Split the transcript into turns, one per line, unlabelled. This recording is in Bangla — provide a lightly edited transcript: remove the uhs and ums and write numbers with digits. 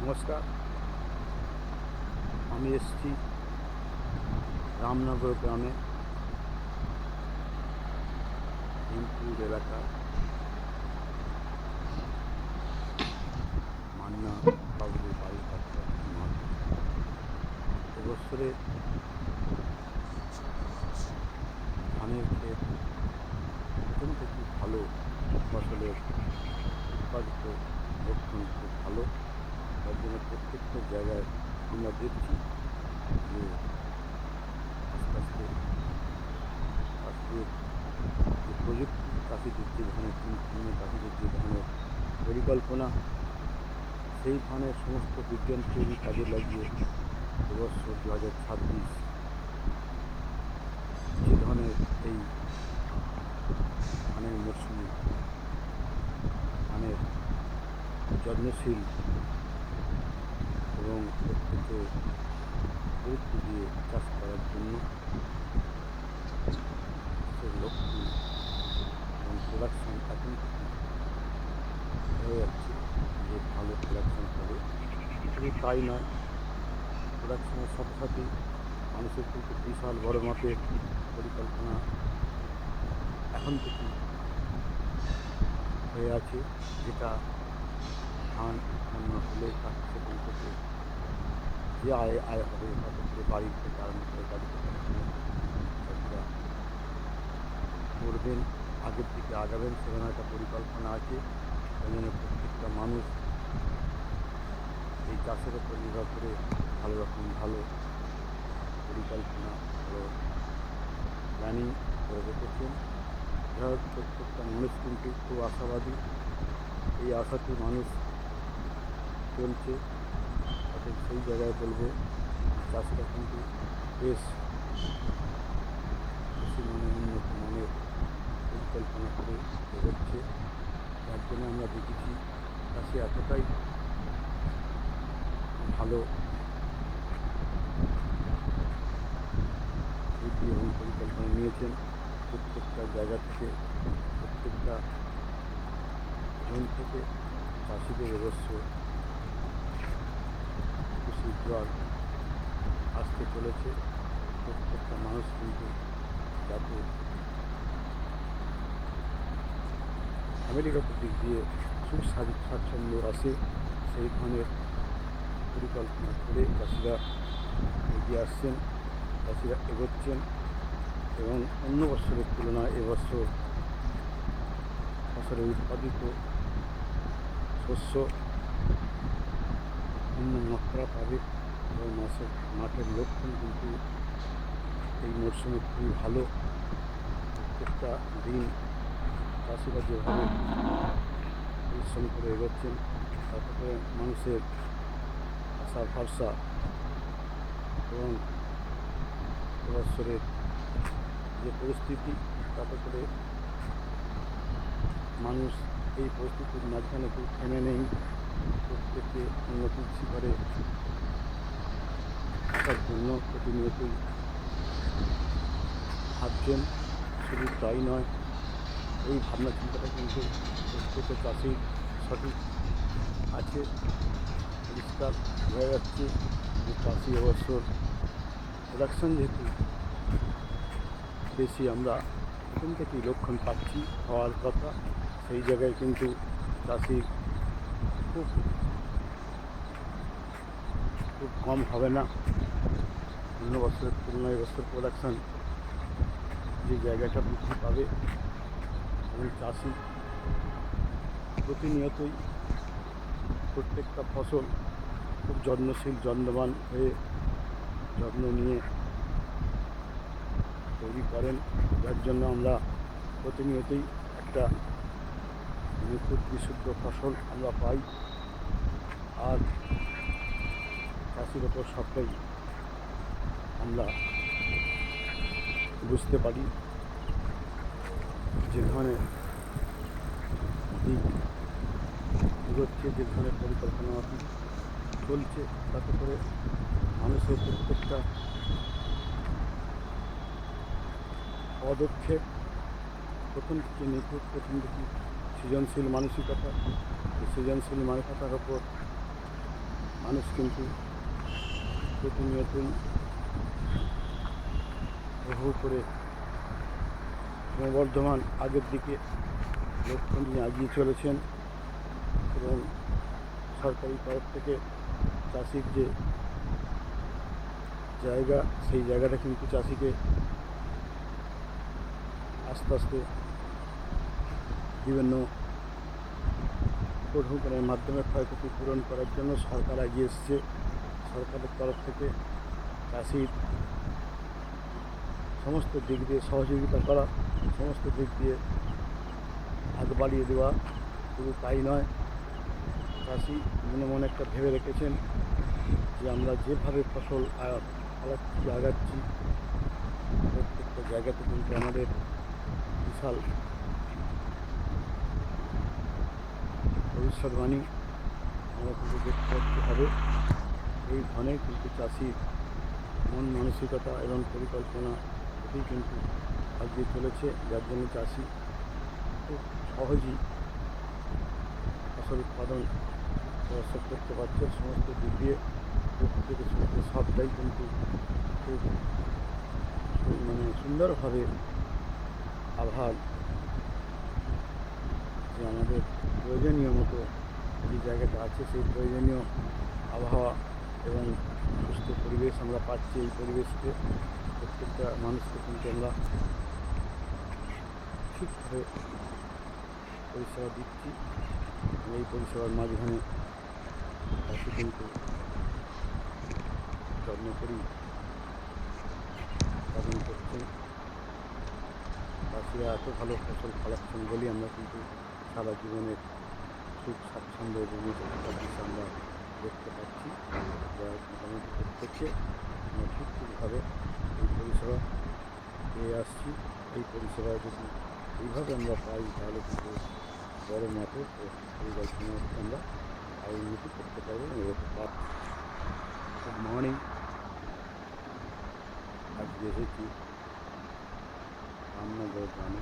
নমস্কার, আমি এসেছি রামনগর গ্রামে ভীমপুর এলাকা মান্না বাবুদের বাড়ির কাছাকাছি মাঠ। এবছরে ধানের ক্ষেত প্রথম থেকে ভালো ফসলের উৎপাদিত লক্ষণ খুব ভালো। তার জন্য প্রত্যেকটা জায়গায় আমরা দেখছি যে আস্তে আস্তে চাষিদের যে প্রযুক্তি, চাষিদের যে ধরনের চিন্তাভাবনা, চাষিদের যে ধরনের পরিকল্পনা, সেই ধরনের সমস্ত বিজ্ঞান তৈরি কাজে লাগিয়ে এবছর 2026 যে ধরনের এই ধানের মরশুমে ধানের যত্নশীল এবং প্রত্যেকে গুরুত্ব দিয়ে চাষ করার জন্য সেই লক্ষ্য এবং প্রোডাকশান এখন হয়ে যাচ্ছে যে ভালো প্রোডাকশান হবে। শুধু তাই নয়, প্রোডাকশানের সাথে সাথে মানুষের কিন্তু বিশাল বড় মাপের পরিকল্পনা এখন থেকে হয়ে আছে, যেটা ধান উৎপন্ন হলে তার সেখান থেকে যে আয় হবে তাতে করে বাড়ির থেকে আরম্ভ করে গাড়িতে চাষিরা করবেন, আগের দিকে আগাবেন, সেখানে একটা পরিকল্পনা আছে। সেই জন্য প্রত্যেকটা মানুষ এই চাষের ওপর নির্ভর করে ভালো রকম ভালো পরিকল্পনা, ভালো প্ল্যানিং করে রেখেছেন। যাই হোক, প্রত্যেকটা মানুষ কিন্তু খুব আশাবাদী, এই আশাতে মানুষ চলছে। অর্থাৎ সেই জায়গায় বলবো চাষটা কিন্তু বেশ বেশি উন্নত মানের পরিকল্পনা করে এগোচ্ছে। যার জন্য আমরা দেখেছি চাষি এতটাই ভালো বুদ্ধি এবং পরিকল্পনা নিয়েছেন। প্রত্যেকটা জায়গা থেকে, প্রত্যেকটা জোন থেকে চাষিদের অবশ্য খুশির জল আসতে চলেছে। প্রত্যেকটা মানুষ কিন্তু যাতে ফ্যামিলিগত দিক দিয়ে সুখ স্বাচ্ছন্দ্য আসে, সেই ধরনের পরিকল্পনা করে চাষিরা এগিয়ে আসছেন, চাষিরা এগোচ্ছেন এবং অন্য বছরের তুলনায় এবছর ফসলের উৎপাদিত শস্য অন্য মাত্রা পাবে এবং মাঠের লক্ষণ কিন্তু এই মরশুমে খুবই ভালো। প্রত্যেকটা দিন চাষিরা যেভাবে পরিশ্রম করে এগোচ্ছেন, তাতে করে মানুষের আশা ভরসা এবং এবছরের যে পরিস্থিতি, তাতে করে মানুষ এই পরিস্থিতির মাঝখানে কেউ থেমে নেই, প্রত্যেকে উন্নতির শিখরে আসার জন্য প্রতিনিয়তই ভাবছেন। শুধু তাই নয়, এই ভাবনা চিন্তাটা কিন্তু প্রত্যেকটা চাষির সঠিক আছে। পরিষ্কার হয়ে যাচ্ছে যে চাষি এবছর প্রোডাকশান যেহেতু বেশি আমরা প্রথম থেকেই লক্ষণ পাচ্ছি হওয়ার কথা, সেই জায়গায় কিন্তু চাষি খুব খুব কম হবে না। অন্য বছরের তুলনায় এবছর প্রোডাকশান যে জায়গাটা বৃদ্ধি পাবে এবং চাষি প্রতিনিয়তই প্রত্যেকটা ফসল খুব যত্নশীল, যত্নবান হয়ে যত্ন নিয়ে তৈরি করেন, যার জন্য আমরা প্রতিনিয়তই একটা নিখুঁত বিশুদ্ধ ফসল আমরা পাই। আর চাষির ওপর সবটাই আমরা বুঝতে পারি যে ধরনের দিক এগোচ্ছে, যে ধরনের পরিকল্পনা চলছে, তাতে করে মানুষের প্রত্যেকটা পদক্ষেপ প্রথম থেকে নিখুঁত, প্রথম থেকে সৃজনশীল মানসিকতা, এই সৃজনশীল মানসিকতার ওপর মানুষ কিন্তু প্রতিনিয়তই হু করে ক্রমবর্ধমান আগের দিকে লক্ষ্য নিয়ে এগিয়ে চলেছেন এবং সরকারি তরফ থেকে চাষির যে জায়গা সেই জায়গাটা কিন্তু চাষিকে আস্তে আস্তে বিভিন্ন উপঢৌকনের মাধ্যমে ক্ষয়ক্ষতি পূরণ করার জন্য সরকার এগিয়ে এসছে। সরকারের তরফ থেকে চাষির সমস্ত দিক দিয়ে সহযোগিতা করা, সমস্ত দিক দিয়ে আগ বাড়িয়ে দেওয়া, শুধু তাই নয়, চাষি মনে মনে একটা ভেবে রেখেছেন যে আমরা যেভাবে ফসল ফলাচ্ছি আগাচ্ছি প্রত্যেকটা জায়গাতে কিন্তু আমাদের বিশাল ভবিষ্যৎবাণী আমরা কিন্তু দেখতে হবে। এই ধরনের কিন্তু চাষির মন মানসিকতা এবং পরিকল্পনা এটি কিন্তু এগিয়ে চলেছে, যার জন্য চাষি খুব সহজেই ফসল উৎপাদন করতে পারছে। সমস্ত দিক দিয়ে থেকে সবটাই কিন্তু খুব সুন্দরভাবে আবহাওয়া যে আমাদের প্রয়োজনীয় মতো যে জায়গাটা আছে সেই প্রয়োজনীয় আবহাওয়া এবং সুস্থ পরিবেশ আমরা পাচ্ছি। এই পরিবেশকে প্রত্যেকটা মানুষকে কিন্তু আমরা ঠিকভাবে পরিষেবা দিচ্ছি। এই পরিষেবার মাঝখানে চাষি কিন্তু যত্ন করি উৎপাদন করছেন। চাষিরা এত ভালো ফসল ফলাচ্ছেন বলেই আমরা কিন্তু সারা জীবনের সুখ স্বাচ্ছন্দ্য এবং নিরাপত্তার বিষয় আমরা দেখতে পাচ্ছি। যা মোটামুটি প্রত্যেককে আমরা ঠিকভাবে এই পরিষেবা পেয়ে আসছি। এই পরিষেবা যদি এইভাবে আমরা পাই তাহলে কিন্তু বড় মাপের পরিকল্পনা আমরা আরও উন্নতি করতে পারবো এবং এরকম গুড মর্নিং। আজকে এসেছি রামনগর গ্রামে।